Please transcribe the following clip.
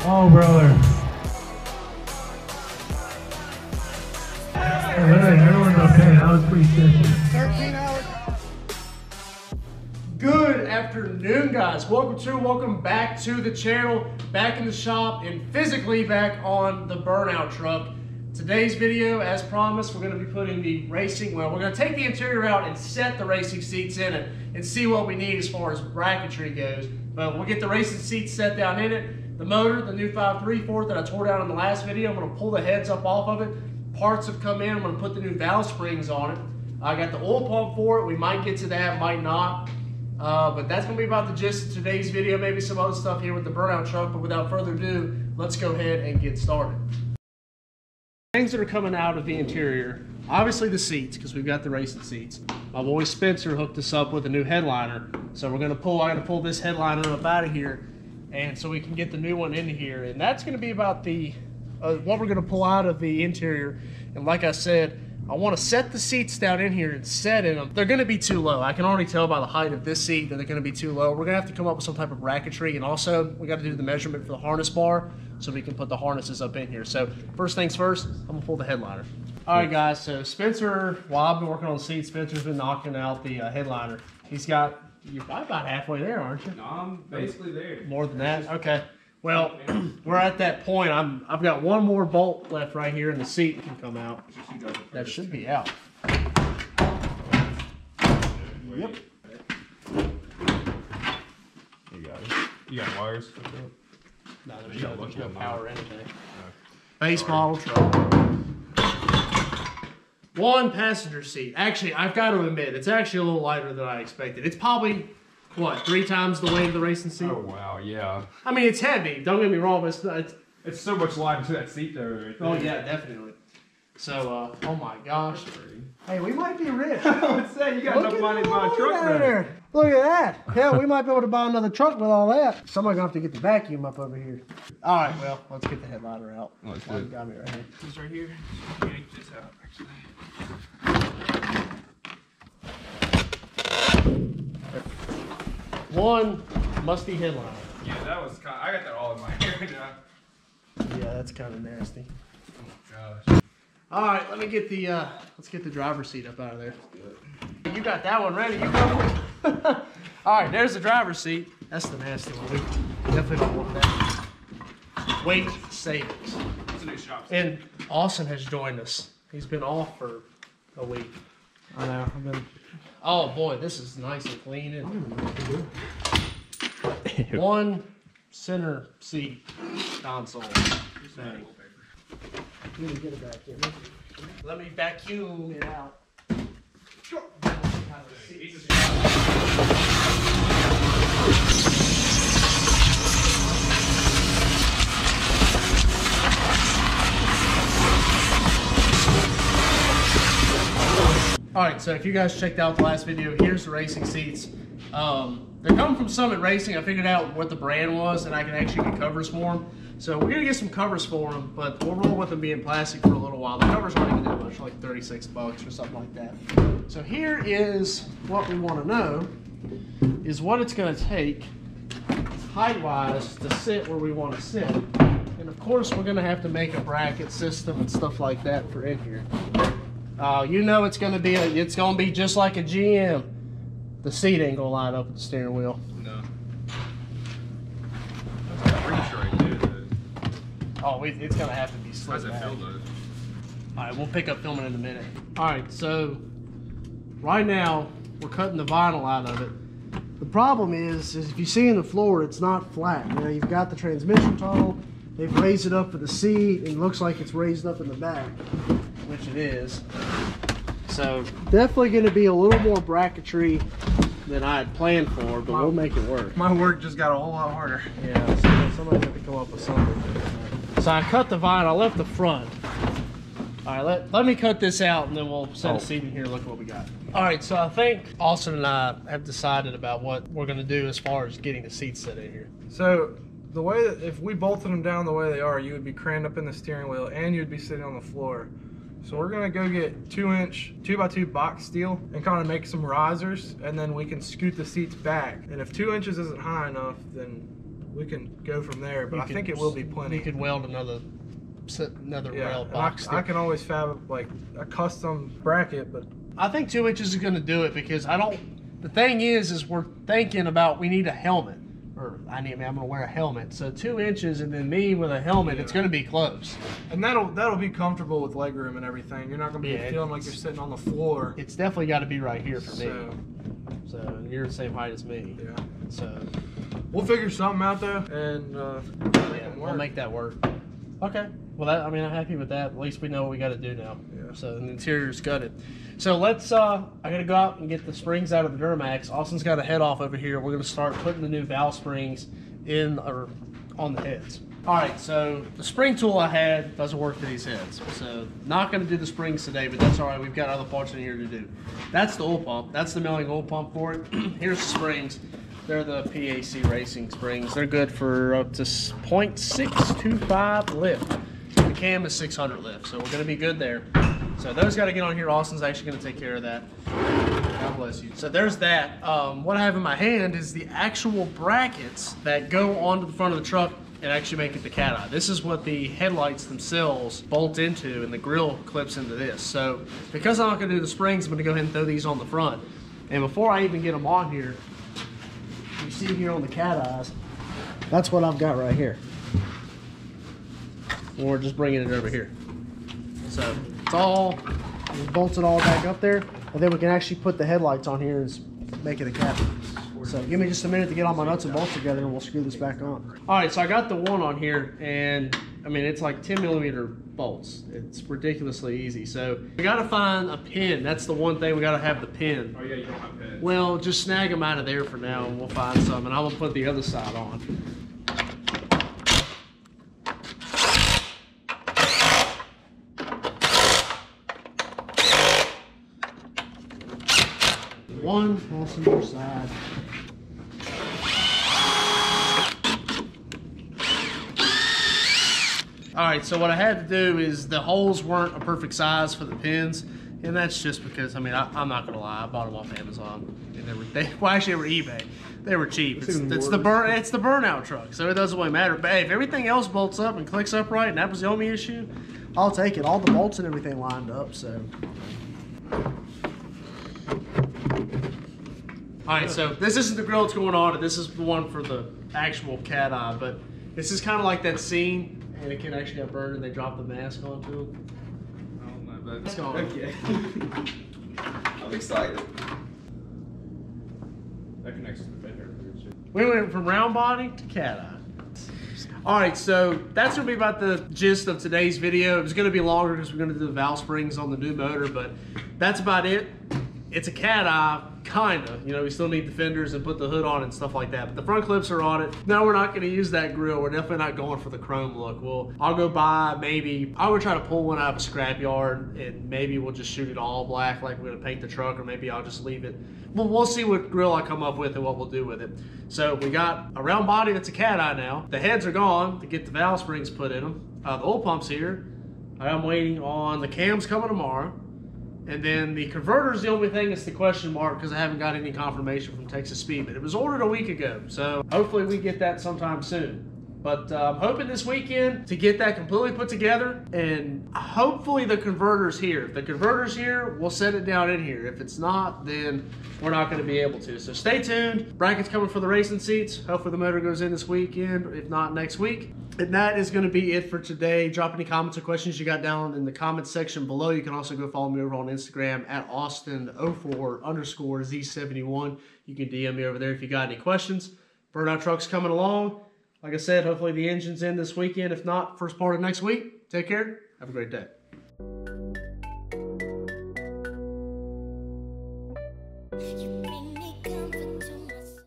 Oh, brother. Everyone's okay. That was pretty sticky. 13 hours. Good afternoon, guys. Welcome back to the channel, back in the shop, and physically back on the Burnout truck. Today's video, as promised, we're going to be putting the racing, well, we're going to take the interior out and set the racing seats in it and see what we need as far as bracketry goes. But we'll get the racing seats set down in it. The motor, the new 5/3/4 that I tore down in the last video, I'm going to pull the heads up off of it. Parts have come in. I'm going to put the new valve springs on it. I got the oil pump for it. We might get to that, might not. But that's going to be about the gist of today's video. Maybe some other stuff here with the Burnout truck. But without further ado, let's go ahead and get started. Things that are coming out of the interior, obviously the seats, because we've got the racing seats. My boy Spencer hooked us up with a new headliner. So we're going to pull, I'm going to pull this headliner up out of here, and so we can get the new one into here. And that's going to be about the what we're going to pull out of the interior. And like I said, I want to set the seats down in here and set in them. They're going to be too low. I can already tell by the height of this seat that they're going to be too low. We're going to have to come up with some type of bracketry, and also we got to do the measurement for the harness bar so we can put the harnesses up in here. So first things first, I'm going to pull the headliner. All right, guys, so Spencer, while I've been working on the seats, Spencer's been knocking out the headliner. He's got, you're probably about halfway there, aren't you? No, I'm basically there. More than that? Okay. Well, we're at that point. I've got one more bolt left right here, and the seat can come out. That should be out. Yep. You got it. You got wires? No, there's no power in it. Base model truck. One passenger seat. Actually, I've got to admit, it's actually a little lighter than I expected. It's probably, what, 3 times the weight of the racing seat? Oh, wow, yeah. I mean, it's heavy. Don't get me wrong, but it's so much lighter to that seat, though. Right there. Oh, yeah, definitely. So, oh my gosh. Hey, we might be rich. I would say, you got enough money to buy a truck there. Look at that. Hell, we might be able to buy another truck with all that. Somebody's going to have to get the vacuum up over here. All right, well, let's get the headliner out. Let's do it. Got me right here. This right here. Yank this out, actually. One musty headliner. Yeah, that was kind of, I got that all in my hair now. Yeah, that's kind of nasty. Oh, gosh. All right, let me get the, let's get the driver's seat up out of there. You got that one ready. You go. All right, there's the driver's seat. That's the nasty one. We definitely don't want that. Weight savings. It's a new shop. And Austin has joined us. He's been off for a week. I know. I've been. Oh boy, this is nice and clean. And one center seat console. Thing. Let me get it back here. Let me vacuum it out. All right, so if you guys checked out the last video, here's the racing seats. They're coming from Summit Racing. I figured out what the brand was, and I can actually get covers for them. So we're gonna get some covers for them, but we'll roll with them being plastic for a little while. The covers aren't even that much, like 36 bucks or something like that. So here is what we want to know, is what it's gonna take height-wise to sit where we want to sit. And of course, we're gonna have to make a bracket system and stuff like that for in here. You know it's gonna be just like a GM. The seat ain't gonna line up with the steering wheel. No. That's pretty sure I did. Oh, it's gonna have to be slick How's that back. feel, though? All right, we'll pick up filming in a minute. All right, so right now we're cutting the vinyl out of it. The problem is if you see in the floor, it's not flat. You know, you've got the transmission tunnel. They've raised it up for the seat, and it looks like it's raised up in the back, which it is. So definitely going to be a little more bracketry than I had planned for, but we'll make it work. My work just got a whole lot harder. Yeah, somebody's got to come up with something. So I cut the vinyl, I left the front. All right, let me cut this out, and then we'll set a seat in here, look what we got. All right, so I think Austin and I have decided about what we're going to do as far as getting the seats set in here. So the way that if we bolted them down the way they are, you would be craned up in the steering wheel and you'd be sitting on the floor. So we're gonna go get 2-inch 2x2 box steel and kind of make some risers, and then we can scoot the seats back. And if 2 inches isn't high enough, then we can go from there. But I think it will be plenty. You could weld another rail box. I can always fab like a custom bracket, but I think 2 inches is gonna do it because I don't. The thing is we're thinking about we need a helmet. Or I'm gonna wear a helmet, so 2 inches, and then me with a helmet, it's gonna be close. And that'll be comfortable with legroom and everything. You're not gonna be feeling like you're sitting on the floor. It's definitely got to be right here for me. So you're the same height as me. Yeah. So we'll figure something out though, and we'll make that work. Okay. Well, I'm happy with that. At least we know what we got to do now. Yeah. So the interior's gutted. So let's. I gotta go out and get the springs out of the Duramax. Austin's got to head off over here. We're gonna start putting the new valve springs in or on the heads. All right. So the spring tool I had doesn't work for these heads. So not gonna do the springs today, but that's all right. We've got other parts in here to do. That's the oil pump. That's the milling oil pump for it. Here's the springs. They're the PAC Racing springs. They're good for up to 0.625 lift. The cam is 600 lift, so we're gonna be good there. So those got to get on here. Austin's actually going to take care of that. God bless you. So there's that. What I have in my hand is the actual brackets that go onto the front of the truck and actually make it the Cateye. This is what the headlights themselves bolt into, and the grill clips into this. So because I'm not going to do the springs, I'm going to go ahead and throw these on the front. And before I even get them on here, you see here on the Cateyes, that's what I've got right here. And we're just bringing it over here. So it's all bolted all back up there, and then we can actually put the headlights on here and make it a Cateye. So give me just a minute to get all my nuts and bolts together, and we'll screw this back on. All right, so I got the one on here, and it's like 10mm bolts. It's ridiculously easy. So we got to find a pin. That's the one thing, we got to have the pin. Oh yeah, you don't have pins. Well, just snag them out of there for now, and we'll find some, and I will put the other side on. One passenger side. All right, so what I had to do is the holes weren't a perfect size for the pins, and that's just because, I'm not gonna lie, I bought them off Amazon, and they were eBay. They were cheap. It's the Burnout truck, so it doesn't really matter. But hey, if everything else bolts up and clicks up right, and that was the only issue, I'll take it. All the bolts and everything lined up, so. All right, so this isn't the grill that's going on, and this is the one for the actual Cateye, but this is kind of like that scene, and it can actually get burned, and they drop the mask onto it. Oh my bad. It's gone. Okay. I'm excited. That connects to the fender. We went from round body to Cateye. All right, so that's gonna be about the gist of today's video. It was gonna be longer because we're gonna do the valve springs on the new motor, but that's about it. It's a Cateye, kinda. We still need the fenders and put the hood on and stuff like that, but the front clips are on it. No, we're not gonna use that grill. We're definitely not going for the chrome look. I'll go buy, maybe, I would try to pull one out of a scrap yard, and maybe we'll just shoot it all black like we're gonna paint the truck, or maybe I'll just leave it. We'll see what grill I come up with and what we'll do with it. So we got a round body that's a Cateye now. The heads are gone to get the valve springs put in them. The oil pump's here. I'm waiting on the cams coming tomorrow. And then the converter is the only thing that's the question mark because I haven't got any confirmation from Texas Speed, but it was ordered a week ago. So hopefully we get that sometime soon. But I'm hoping this weekend to get that completely put together, and hopefully the converter's here. If the converter's here, we'll set it down in here. If it's not, then we're not going to be able to. So stay tuned. Brackets coming for the racing seats. Hopefully the motor goes in this weekend, if not next week. And that is going to be it for today. Drop any comments or questions you got down in the comments section below. You can also go follow me over on Instagram at Austin04_Z71. You can DM me over there if you got any questions. Burnout truck's coming along. Like I said, hopefully the engine's in this weekend. If not, first part of next week. Take care. Have a great day.